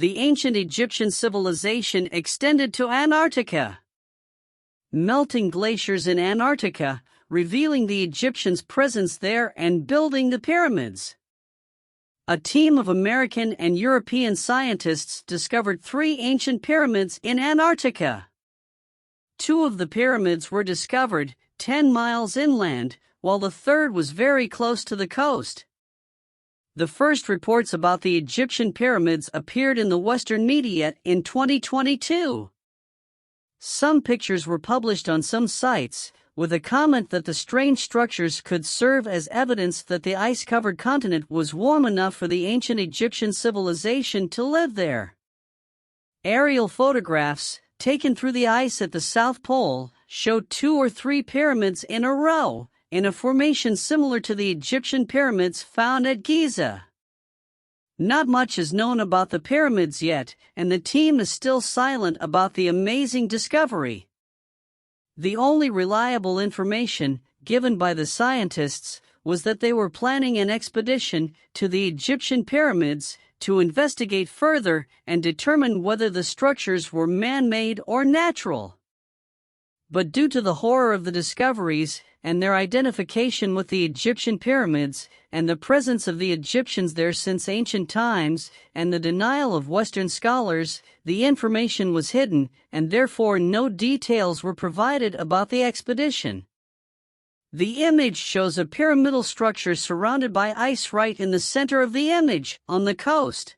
The ancient Egyptian civilization extended to Antarctica. Melting glaciers in Antarctica, revealing the Egyptians' presence there and building the pyramids. A team of American and European scientists discovered 3 ancient pyramids in Antarctica. 2 of the pyramids were discovered 10 miles inland, while the third was very close to the coast. The first reports about the Egyptian pyramids appeared in the Western media in 2022. Some pictures were published on some sites, with a comment that the strange structures could serve as evidence that the ice-covered continent was warm enough for the ancient Egyptian civilization to live there. Aerial photographs, taken through the ice at the South Pole, showed 2 or 3 pyramids in a row, in a formation similar to the Egyptian pyramids found at Giza. Not much is known about the pyramids yet, and the team is still silent about the amazing discovery. The only reliable information given by the scientists was that they were planning an expedition to the Egyptian pyramids to investigate further and determine whether the structures were man-made or natural. But due to the horror of the discoveries and their identification with the Egyptian pyramids, and the presence of the Egyptians there since ancient times, and the denial of Western scholars, the information was hidden, and therefore no details were provided about the expedition. The image shows a pyramidal structure surrounded by ice right in the center of the image, on the coast.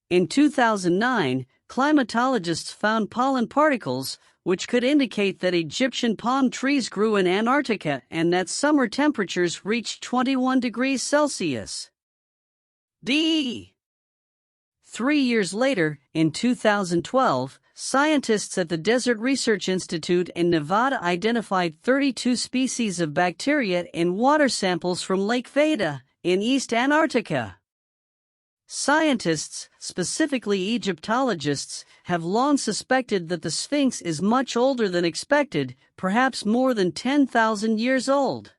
In 2009, climatologists found pollen particles, which could indicate that Egyptian palm trees grew in Antarctica and that summer temperatures reached 21 degrees Celsius. 3 years later, in 2012, scientists at the Desert Research Institute in Nevada identified 32 species of bacteria in water samples from Lake Veda, in East Antarctica. Scientists, specifically Egyptologists, have long suspected that the Sphinx is much older than expected, perhaps more than 10,000 years old.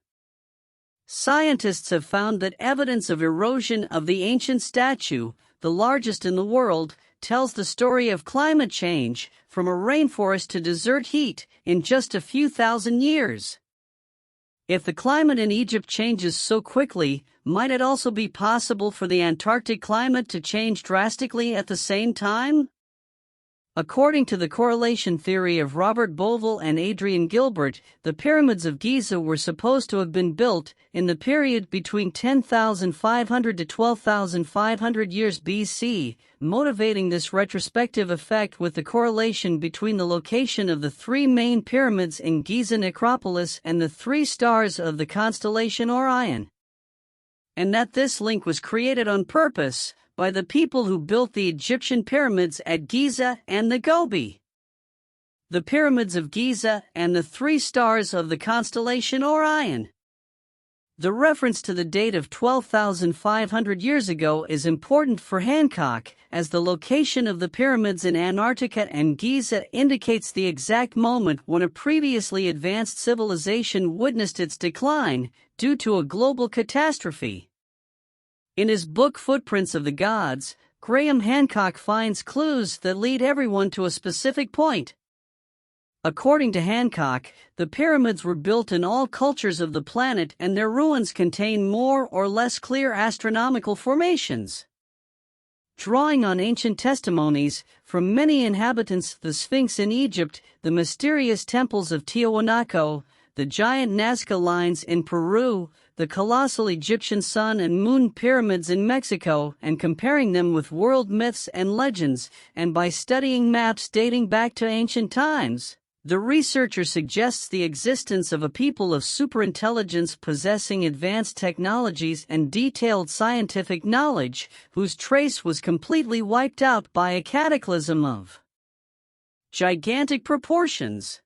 Scientists have found that evidence of erosion of the ancient statue, the largest in the world, tells the story of climate change, from a rainforest to desert heat, in just a few thousand years. If the climate in Egypt changes so quickly, might it also be possible for the Antarctic climate to change drastically at the same time? According to the correlation theory of Robert Bovell and Adrian Gilbert, the pyramids of Giza were supposed to have been built in the period between 10,500 to 12,500 years BC, motivating this retrospective effect with the correlation between the location of the 3 main pyramids in Giza necropolis and the 3 stars of the constellation Orion. And that this link was created on purpose by the people who built the Egyptian pyramids at Giza and the Gobi. The pyramids of Giza and the 3 stars of the constellation Orion. The reference to the date of 12,500 years ago is important for Hancock, as the location of the pyramids in Antarctica and Giza indicates the exact moment when a previously advanced civilization witnessed its decline due to a global catastrophe. In his book Footprints of the Gods, Graham Hancock finds clues that lead everyone to a specific point. According to Hancock, the pyramids were built in all cultures of the planet and their ruins contain more or less clear astronomical formations. Drawing on ancient testimonies from many inhabitants of the Sphinx in Egypt, the mysterious temples of Tiwanaku, the giant Nazca lines in Peru, the colossal Egyptian sun and moon pyramids in Mexico, and comparing them with world myths and legends, and by studying maps dating back to ancient times, the researcher suggests the existence of a people of superintelligence possessing advanced technologies and detailed scientific knowledge, whose trace was completely wiped out by a cataclysm of gigantic proportions.